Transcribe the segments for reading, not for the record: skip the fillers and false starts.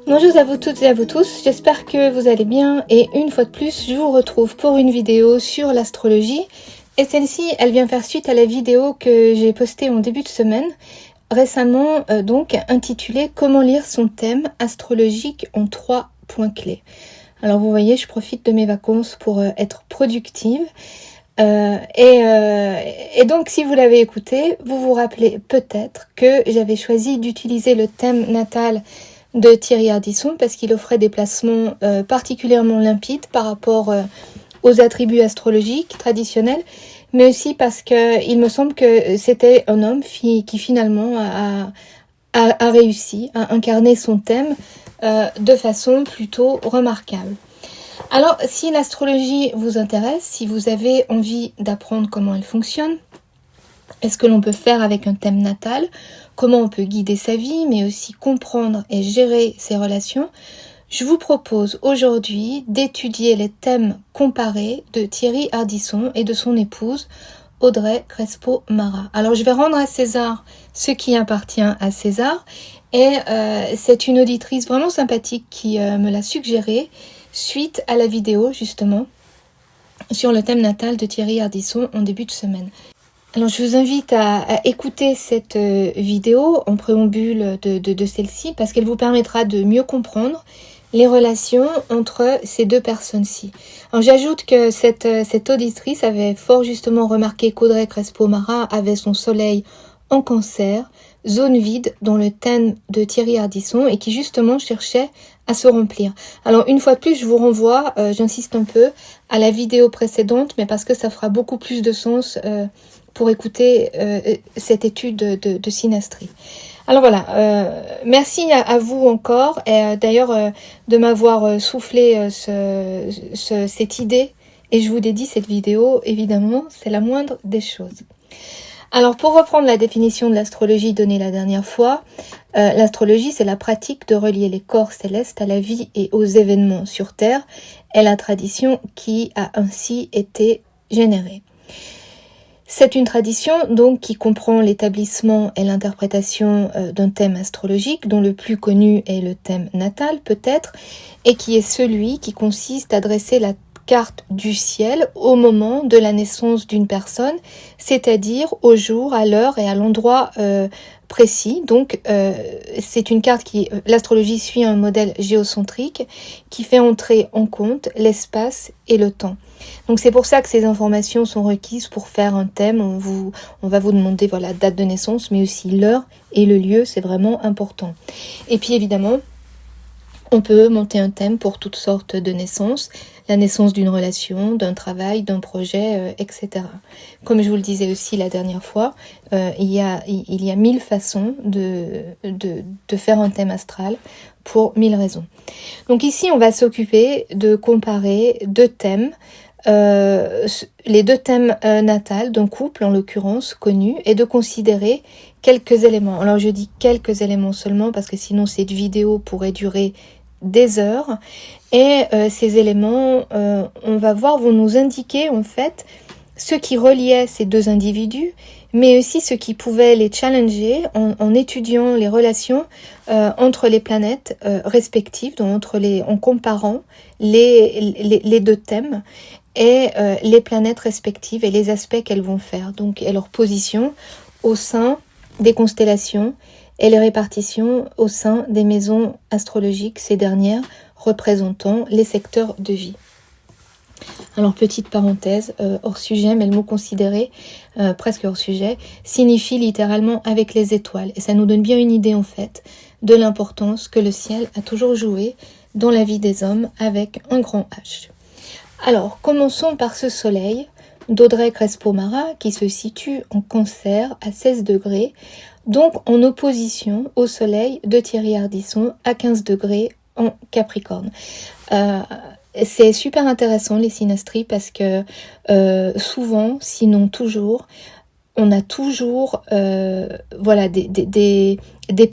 Bonjour à vous toutes et à vous tous, j'espère que vous allez bien et une fois de plus je vous retrouve pour une vidéo sur l'astrologie et celle-ci elle vient faire suite à la vidéo que j'ai postée en début de semaine récemment donc intitulée comment lire son thème astrologique en 3 points clés. Alors vous voyez je profite de mes vacances pour être productive et donc si vous l'avez écouté vous vous rappelez peut-être que j'avais choisi d'utiliser le thème natal de Thierry Ardisson parce qu'il offrait des placements particulièrement limpides par rapport aux attributs astrologiques traditionnels, mais aussi parce que il me semble que c'était un homme qui finalement a réussi à incarner son thème de façon plutôt remarquable. Alors, si l'astrologie vous intéresse, si vous avez envie d'apprendre comment elle fonctionne, est-ce que l'on peut faire avec un thème natal, comment on peut guider sa vie, mais aussi comprendre et gérer ses relations, je vous propose aujourd'hui d'étudier les thèmes comparés de Thierry Ardisson et de son épouse Audrey Crespo-Mara. Alors je vais rendre à César ce qui appartient à César et c'est une auditrice vraiment sympathique qui me l'a suggéré suite à la vidéo justement sur le thème natal de Thierry Ardisson en début de semaine. Alors je vous invite à écouter cette vidéo en préambule de celle-ci parce qu'elle vous permettra de mieux comprendre les relations entre ces deux personnes-ci. Alors j'ajoute que cette auditrice avait fort justement remarqué qu'Audrey Crespo-Mara avait son soleil en Cancer, zone vide dans le thème de Thierry Ardisson et qui justement cherchait à se remplir. Alors une fois de plus je vous renvoie, j'insiste un peu, à la vidéo précédente mais parce que ça fera beaucoup plus de sens pour écouter cette étude de synastrie. Alors voilà, merci à vous encore, et d'ailleurs de m'avoir soufflé cette idée, et je vous dédie cette vidéo, évidemment, c'est la moindre des choses. Alors pour reprendre la définition de l'astrologie donnée la dernière fois, l'astrologie c'est la pratique de relier les corps célestes à la vie et aux événements sur Terre, et la tradition qui a ainsi été générée. C'est une tradition donc qui comprend l'établissement et l'interprétation d'un thème astrologique dont le plus connu est le thème natal peut-être et qui est celui qui consiste à dresser la carte du ciel au moment de la naissance d'une personne, c'est-à-dire au jour, à l'heure et à l'endroit précis. Donc c'est une carte qui, l'astrologie suit un modèle géocentrique qui fait entrer en compte l'espace et le temps. Donc c'est pour ça que ces informations sont requises pour faire un thème. On va vous demander voilà, date de naissance, mais aussi l'heure et le lieu, c'est vraiment important. Et puis évidemment, on peut monter un thème pour toutes sortes de naissances, la naissance d'une relation, d'un travail, d'un projet, etc. Comme je vous le disais aussi la dernière fois, il y a 1000 façons de faire un thème astral pour 1000 raisons. Donc ici, on va s'occuper de comparer deux thèmes, les deux thèmes natals d'un couple en l'occurrence connu et de considérer quelques éléments. Alors je dis quelques éléments seulement parce que sinon cette vidéo pourrait durer des heures et ces éléments on va voir vont nous indiquer en fait ce qui reliait ces deux individus mais aussi ce qui pouvait les challenger en étudiant les relations entre les planètes respectives, donc en comparant les deux thèmes et les planètes respectives et les aspects qu'elles vont faire, donc et leur position au sein des constellations et les répartitions au sein des maisons astrologiques, ces dernières représentant les secteurs de vie. Alors petite parenthèse, hors sujet, mais le mot considéré, presque hors sujet, signifie littéralement avec les étoiles. Et ça nous donne bien une idée en fait de l'importance que le ciel a toujours joué dans la vie des hommes avec un grand H. Alors commençons par ce soleil d'Audrey Crespo-Mara qui se situe en Cancer à 16 degrés, donc en opposition au soleil de Thierry Ardisson à 15 degrés en Capricorne. C'est super intéressant les synastries parce que souvent, sinon toujours, on a toujours voilà, des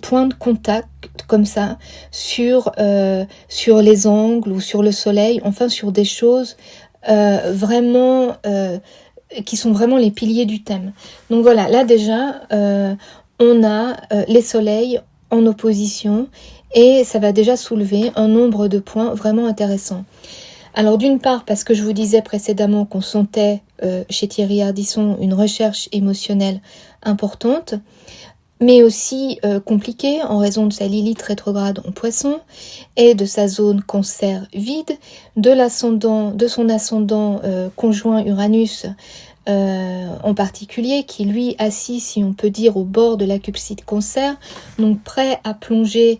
points de contact comme ça sur les angles ou sur le soleil, enfin sur des choses vraiment qui sont vraiment les piliers du thème. Donc voilà, là déjà on a les soleils en opposition et ça va déjà soulever un nombre de points vraiment intéressants. Alors d'une part parce que je vous disais précédemment qu'on sentait chez Thierry Ardisson une recherche émotionnelle importante, mais aussi compliquée en raison de sa Lilith rétrograde en Poisson et de sa zone Cancer vide, de son ascendant conjoint Uranus en particulier, qui lui assis, si on peut dire, au bord de la cubside Cancer, donc prêt à plonger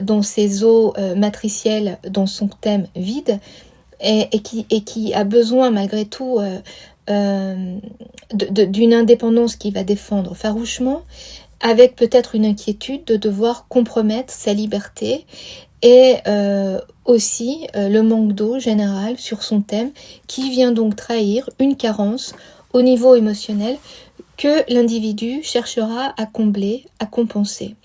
dans ses eaux matricielles dans son thème vide, et qui a besoin malgré tout d'une indépendance qu'il va défendre farouchement, avec peut-être une inquiétude de devoir compromettre sa liberté et aussi le manque d'eau général sur son thème, qui vient donc trahir une carence au niveau émotionnel que l'individu cherchera à combler, à compenser.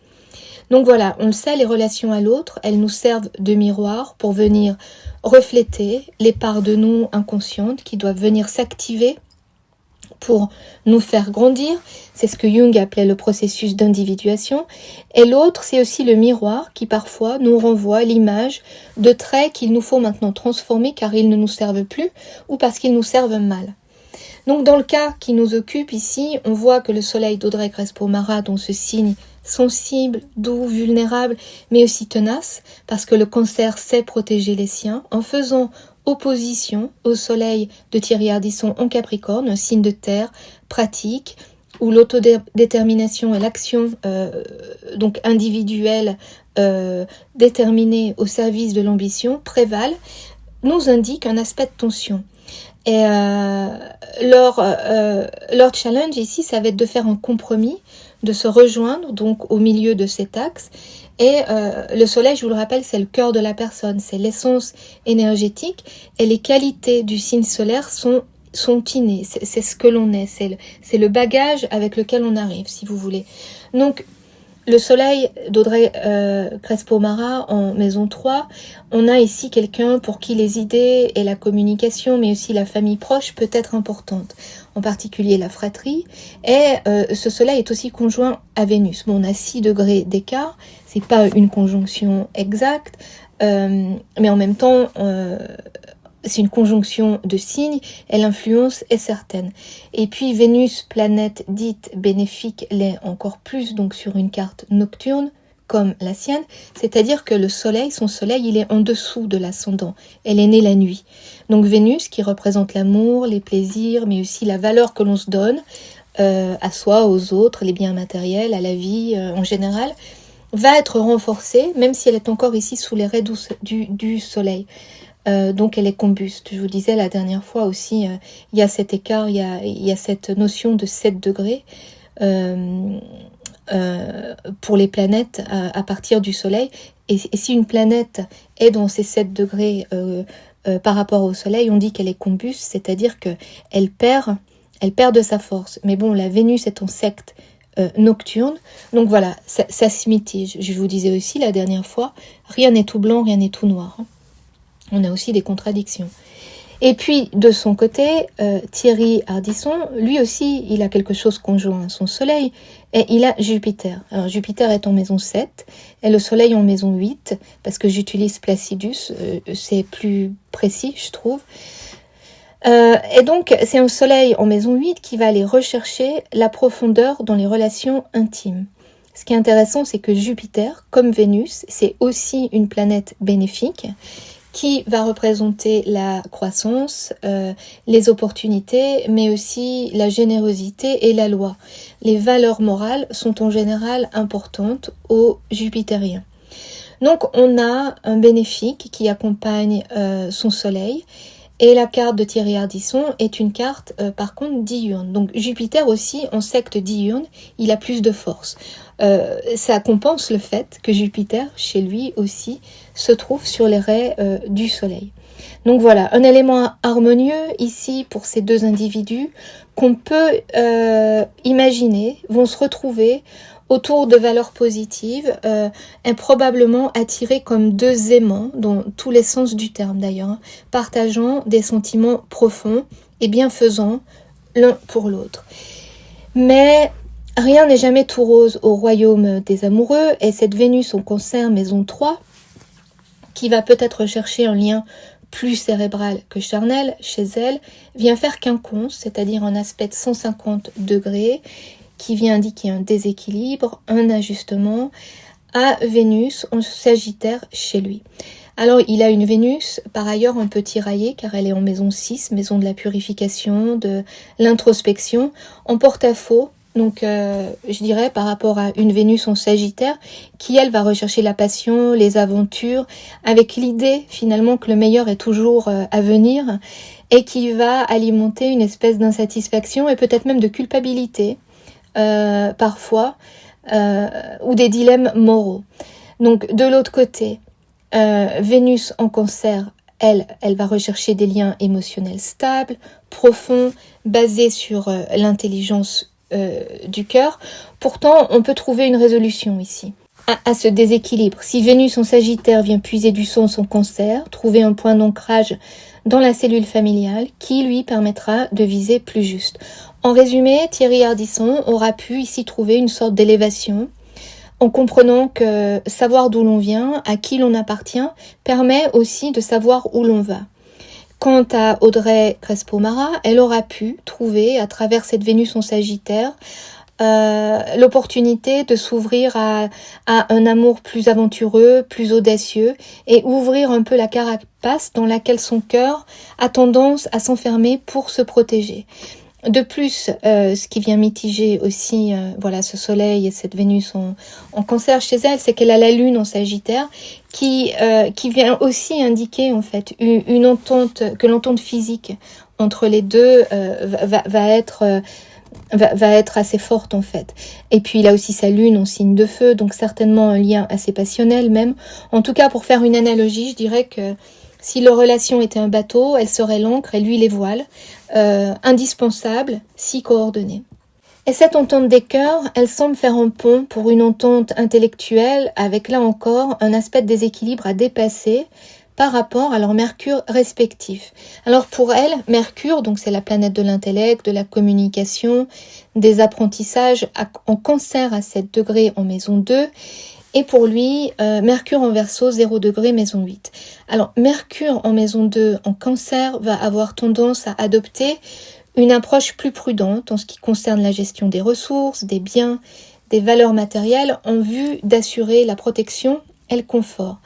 Donc voilà, on le sait, les relations à l'autre, elles nous servent de miroir pour venir refléter les parts de nous inconscientes qui doivent venir s'activer pour nous faire grandir. C'est ce que Jung appelait le processus d'individuation. Et l'autre, c'est aussi le miroir qui parfois nous renvoie l'image de traits qu'il nous faut maintenant transformer car ils ne nous servent plus ou parce qu'ils nous servent mal. Donc dans le cas qui nous occupe ici, on voit que le soleil d'Audrey Crespo-Mara, dont ce signe sensible, doux, vulnérable, mais aussi tenace, parce que le Cancer sait protéger les siens, en faisant opposition au soleil de Thierry Ardisson en Capricorne, un signe de terre pratique, où l'autodétermination et l'action donc individuelle déterminée au service de l'ambition prévalent, nous indique un aspect de tension. Et leur challenge ici, ça va être de faire un compromis, de se rejoindre donc au milieu de cet axe. Et le soleil, je vous le rappelle, c'est le cœur de la personne, c'est l'essence énergétique, et les qualités du signe solaire sont innées, c'est ce que l'on est, c'est le bagage avec lequel on arrive, si vous voulez. Donc, le soleil d'Audrey Crespo-Mara en maison 3, on a ici quelqu'un pour qui les idées et la communication, mais aussi la famille proche peut être importante, en particulier la fratrie. Et ce soleil est aussi conjoint à Vénus. Bon, on a 6 degrés d'écart, c'est pas une conjonction exacte, mais en même temps, c'est une conjonction de signes et l'influence est certaine. Et puis Vénus, planète dite bénéfique, l'est encore plus donc sur une carte nocturne comme la sienne, c'est-à-dire que le soleil, son soleil, il est en dessous de l'ascendant, elle est née la nuit. Donc Vénus qui représente l'amour, les plaisirs, mais aussi la valeur que l'on se donne à soi, aux autres, les biens matériels, à la vie en général, va être renforcée, même si elle est encore ici sous les raies du soleil. Donc elle est combuste. Je vous disais la dernière fois aussi, il y a cet écart, il y a cette notion de 7 degrés pour les planètes à partir du soleil. Et si une planète est dans ces 7 degrés par rapport au soleil, on dit qu'elle est combuste, c'est-à-dire qu'elle perd de sa force. Mais bon, la Vénus est en secte nocturne, donc voilà, ça se mitige. Je vous disais aussi la dernière fois, rien n'est tout blanc, rien n'est tout noir. On a aussi des contradictions. Et puis, de son côté, Thierry Ardisson, lui aussi, il a quelque chose conjoint à son soleil, et il a Jupiter. Alors, Jupiter est en maison 7, et le soleil en maison 8, parce que j'utilise Placidus, c'est plus précis, je trouve. Et donc, c'est un soleil en maison 8 qui va aller rechercher la profondeur dans les relations intimes. Ce qui est intéressant, c'est que Jupiter, comme Vénus, c'est aussi une planète bénéfique, qui va représenter la croissance, les opportunités, mais aussi la générosité et la loi. Les valeurs morales sont en général importantes aux Jupitériens. Donc on a un bénéfique qui accompagne son soleil, et la carte de Thierry Ardisson est une carte par contre diurne. Donc Jupiter aussi en secte diurne, il a plus de force. Ça compense le fait que Jupiter, chez lui aussi, se trouve sur les raies du soleil. Donc voilà, un élément harmonieux ici pour ces deux individus qu'on peut imaginer vont se retrouver autour de valeurs positives, improbablement attirés comme deux aimants, dans tous les sens du terme d'ailleurs, partageant des sentiments profonds et bienfaisants l'un pour l'autre. Mais Rien n'est jamais tout rose au royaume des amoureux, et cette Vénus en Cancer, maison 3, qui va peut-être rechercher un lien plus cérébral que charnel chez elle, vient faire quinconce, c'est-à-dire un aspect de 150 degrés, qui vient indiquer un déséquilibre, un ajustement à Vénus en Sagittaire chez lui. Alors il a une Vénus par ailleurs un peu tiraillée car elle est en maison 6, maison de la purification, de l'introspection, en porte-à-faux. Donc je dirais par rapport à une Vénus en Sagittaire qui elle va rechercher la passion, les aventures, avec l'idée finalement que le meilleur est toujours à venir et qui va alimenter une espèce d'insatisfaction et peut-être même de culpabilité parfois ou des dilemmes moraux. Donc de l'autre côté, Vénus en Cancer, elle va rechercher des liens émotionnels stables, profonds, basés sur l'intelligence du cœur. Pourtant, on peut trouver une résolution ici à ce déséquilibre. Si Vénus en Sagittaire vient puiser du sens en Cancer, trouver un point d'ancrage dans la cellule familiale qui lui permettra de viser plus juste. En résumé, Thierry Ardisson aura pu ici trouver une sorte d'élévation en comprenant que savoir d'où l'on vient, à qui l'on appartient, permet aussi de savoir où l'on va. Quant à Audrey Crespo-Mara, elle aura pu trouver, à travers cette Vénus en Sagittaire, l'opportunité de s'ouvrir à un amour plus aventureux, plus audacieux, et ouvrir un peu la carapace dans laquelle son cœur a tendance à s'enfermer pour se protéger. De plus, ce qui vient mitiger aussi voilà, ce soleil et cette Vénus en Cancer chez elle, c'est qu'elle a la lune en Sagittaire qui vient aussi indiquer en fait une entente, que l'entente physique entre les deux va être assez forte en fait. Et puis il a aussi sa lune en signe de feu, donc certainement un lien assez passionnel même. En tout cas, pour faire une analogie, je dirais que si leur relation était un bateau, elle serait l'ancre et lui les voiles, indispensable si coordonnée. Et cette entente des cœurs, elle semble faire un pont pour une entente intellectuelle avec là encore un aspect de déséquilibre à dépasser par rapport à leur Mercure respectif. Alors pour elle, Mercure, donc c'est la planète de l'intellect, de la communication, des apprentissages en Cancer à 7 degrés en maison 2, et pour lui, Mercure en Verseau, 0 degré, maison 8. Alors, Mercure en maison 2, en Cancer, va avoir tendance à adopter une approche plus prudente en ce qui concerne la gestion des ressources, des biens, des valeurs matérielles, en vue d'assurer la protection et le confort.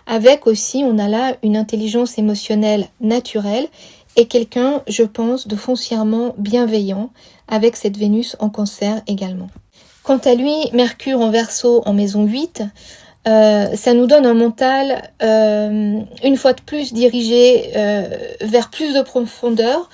Avec aussi, on a là une intelligence émotionnelle naturelle et quelqu'un, je pense, de foncièrement bienveillant, avec cette Vénus en Cancer également. Quant à lui, Mercure en Verseau en maison 8, ça nous donne un mental, une fois de plus, dirigé vers plus de profondeur,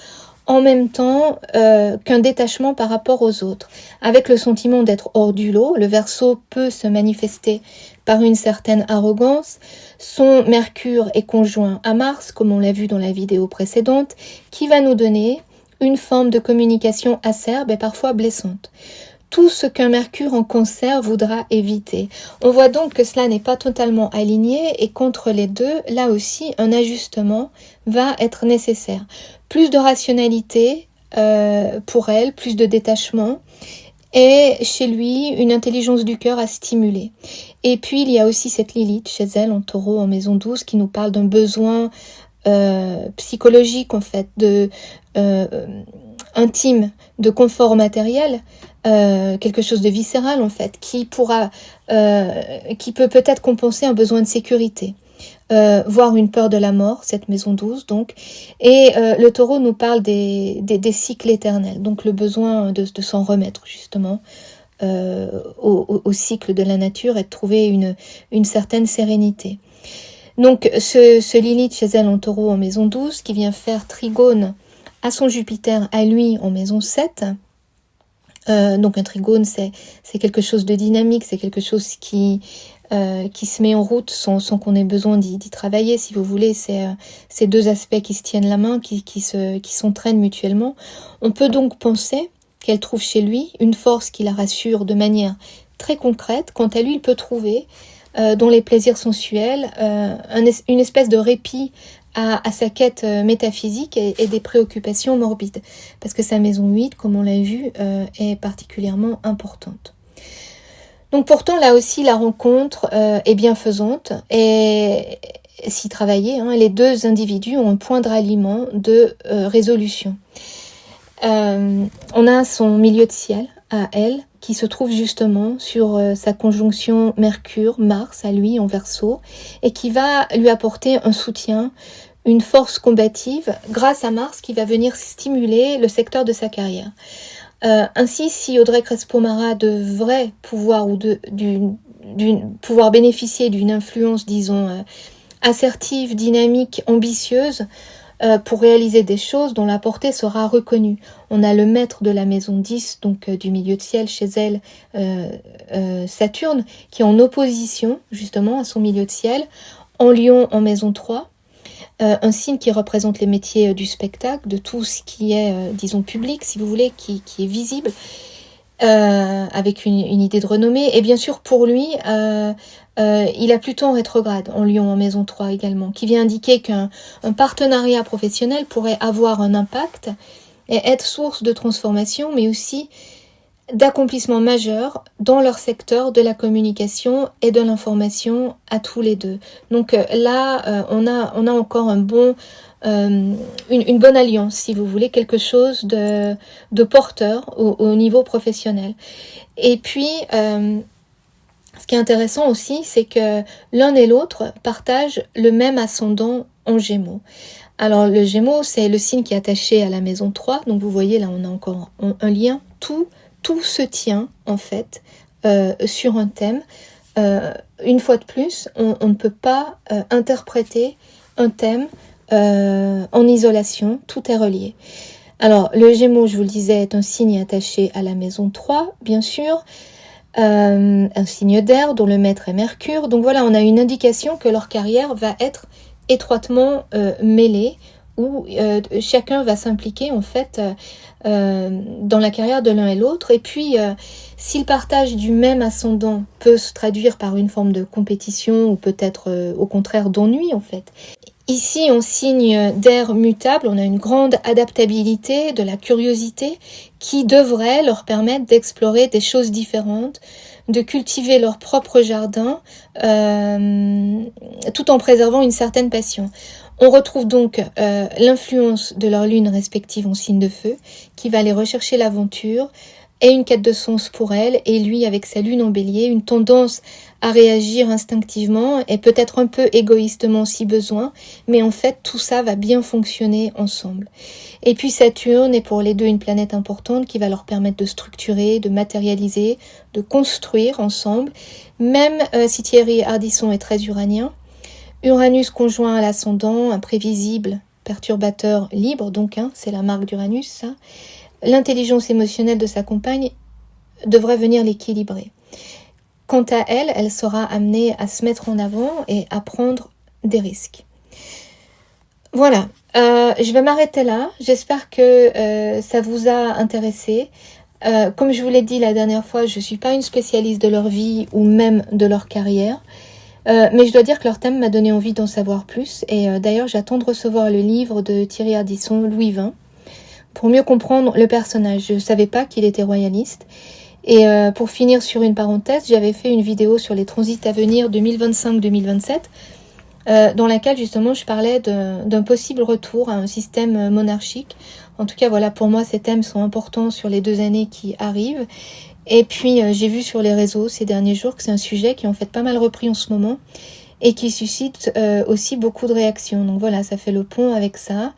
en même temps qu'un détachement par rapport aux autres. Avec le sentiment d'être hors du lot, le Verseau peut se manifester par une certaine arrogance. Son Mercure est conjoint à Mars, comme on l'a vu dans la vidéo précédente, qui va nous donner une forme de communication acerbe et parfois blessante. Tout ce qu'un Mercure en Cancer voudra éviter. On voit donc que cela n'est pas totalement aligné et qu'entre les deux, là aussi, un ajustement va être nécessaire. Plus de rationalité pour elle, plus de détachement et chez lui, une intelligence du cœur à stimuler. Et puis, il y a aussi cette Lilith chez elle en Taureau en maison 12 qui nous parle d'un besoin psychologique en fait, intime, de confort matériel, quelque chose de viscéral en fait, qui peut peut-être compenser un besoin de sécurité, voire une peur de la mort, cette maison 12 donc. Et le Taureau nous parle des cycles éternels, donc le besoin de s'en remettre justement au cycle de la nature et de trouver une certaine sérénité. Donc ce Lilith chez elle en Taureau en maison 12 qui vient faire trigone à son Jupiter, à lui en maison 7. Donc un trigone c'est quelque chose de dynamique, c'est quelque chose qui se met en route sans qu'on ait besoin d'y travailler, si vous voulez. C'est deux aspects qui se tiennent la main, qui s'entraînent mutuellement. On peut donc penser qu'elle trouve chez lui une force qui la rassure de manière très concrète. Quant à lui, il peut trouver dans les plaisirs sensuels une espèce de répit à sa quête métaphysique et des préoccupations morbides. Parce que sa maison 8, comme on l'a vu, est particulièrement importante. Donc pourtant, là aussi, la rencontre est bienfaisante et s'y travailler, les deux individus ont un point de ralliement, de résolution. On a son milieu de ciel à elle, qui se trouve justement sur sa conjonction Mercure-Mars à lui en Verseau, et qui va lui apporter un soutien, une force combative, grâce à Mars qui va venir stimuler le secteur de sa carrière. Ainsi, si Audrey Crespo-Mara devrait pouvoir pouvoir bénéficier d'une influence, disons, assertive, dynamique, ambitieuse, pour réaliser des choses dont la portée sera reconnue. On a le maître de la maison 10, donc du milieu de ciel chez elle, Saturne, qui est en opposition justement à son milieu de ciel, en Lion en maison 3, un signe qui représente les métiers du spectacle, de tout ce qui est, disons, public, si vous voulez, qui est visible, avec une idée de renommée. Et bien sûr, pour lui, il a Pluton en rétrograde, en Lion, en maison 3 également, qui vient indiquer qu'un partenariat professionnel pourrait avoir un impact et être source de transformation, mais aussi d'accomplissement majeur dans leur secteur de la communication et de l'information à tous les deux. Donc là, on a encore une bonne alliance, si vous voulez, quelque chose de porteur au niveau professionnel. Et puis, ce qui est intéressant aussi, c'est que l'un et l'autre partagent le même ascendant en Gémeaux. Alors le Gémeaux, c'est le signe qui est attaché à la maison 3, donc vous voyez là, on a encore un lien, tout se tient en fait sur un thème. Une fois de plus, on ne peut pas interpréter un thème en isolation, tout est relié. Alors le Gémeaux, je vous le disais, est un signe attaché à la maison 3, bien sûr, un signe d'air dont le maître est Mercure. Donc voilà, on a une indication que leur carrière va être étroitement mêlée, où chacun va s'impliquer en fait dans la carrière de l'un et l'autre. Et puis, si le partage du même ascendant peut se traduire par une forme de compétition ou peut-être au contraire d'ennui en fait. Ici, en signe d'air mutable, on a une grande adaptabilité, de la curiosité qui devrait leur permettre d'explorer des choses différentes, de cultiver leur propre jardin tout en préservant une certaine passion. On retrouve donc l'influence de leur lune respective en signe de feu qui va aller rechercher l'aventure et une quête de sens pour elle, et lui avec sa lune en bélier, une tendance à réagir instinctivement et peut-être un peu égoïstement si besoin, mais en fait tout ça va bien fonctionner ensemble. Et puis Saturne est pour les deux une planète importante qui va leur permettre de structurer, de matérialiser, de construire ensemble, même si Thierry Ardisson est très uranien. Uranus conjoint à l'ascendant, imprévisible, perturbateur, libre donc, c'est la marque d'Uranus ça. L'intelligence émotionnelle de sa compagne devrait venir l'équilibrer. Quant à elle, elle sera amenée à se mettre en avant et à prendre des risques. Voilà, je vais m'arrêter là. J'espère que ça vous a intéressé. Comme je vous l'ai dit la dernière fois, je ne suis pas une spécialiste de leur vie ou même de leur carrière. Mais je dois dire que leur thème m'a donné envie d'en savoir plus. Et d'ailleurs, j'attends de recevoir le livre de Thierry Ardisson, Louis XX, pour mieux comprendre le personnage. Je ne savais pas qu'il était royaliste. Et pour finir sur une parenthèse, j'avais fait une vidéo sur les transits à venir 2025-2027, dans laquelle justement je parlais d'un possible retour à un système monarchique. En tout cas, voilà, pour moi, ces thèmes sont importants sur les 2 années qui arrivent. Et puis, j'ai vu sur les réseaux ces derniers jours que c'est un sujet qui est en fait pas mal repris en ce moment et qui suscite aussi beaucoup de réactions. Donc voilà, ça fait le pont avec ça.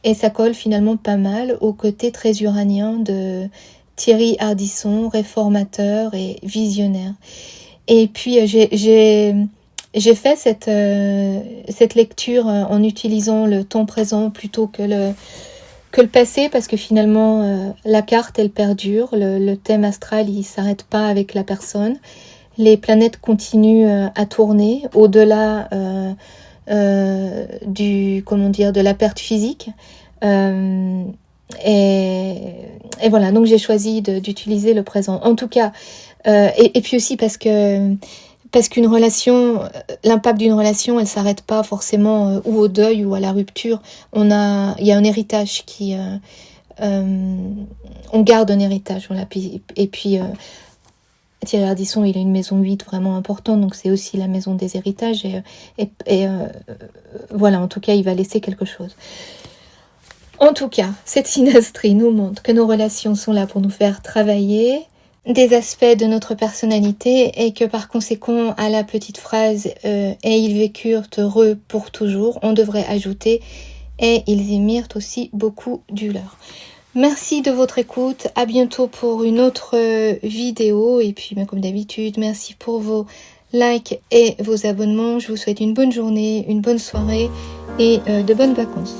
Et ça colle finalement pas mal au côté très uranien de Thierry Ardisson, réformateur et visionnaire. Et puis j'ai fait cette lecture en utilisant le temps présent plutôt que le passé, parce que finalement la carte elle perdure, le thème astral il s'arrête pas avec la personne, les planètes continuent à tourner au-delà de la perte physique. Et voilà, donc j'ai choisi d'utiliser le présent. En tout cas, et puis aussi parce que parce qu'une relation, l'impact d'une relation, elle s'arrête pas forcément ou au deuil ou à la rupture. Il y a un héritage qui... on garde un héritage, voilà. Et puis Thierry Ardisson, il a une maison 8 vraiment importante, donc c'est aussi la maison des héritages. Voilà, en tout cas, il va laisser quelque chose. En tout cas, cette synastrie nous montre que nos relations sont là pour nous faire travailler des aspects de notre personnalité et que par conséquent, à la petite phrase « et ils vécurent heureux pour toujours », on devrait ajouter « et ils y mirent aussi beaucoup du leur ». Merci de votre écoute, à bientôt pour une autre vidéo et puis comme d'habitude, merci pour vos likes et vos abonnements. Je vous souhaite une bonne journée, une bonne soirée et de bonnes vacances.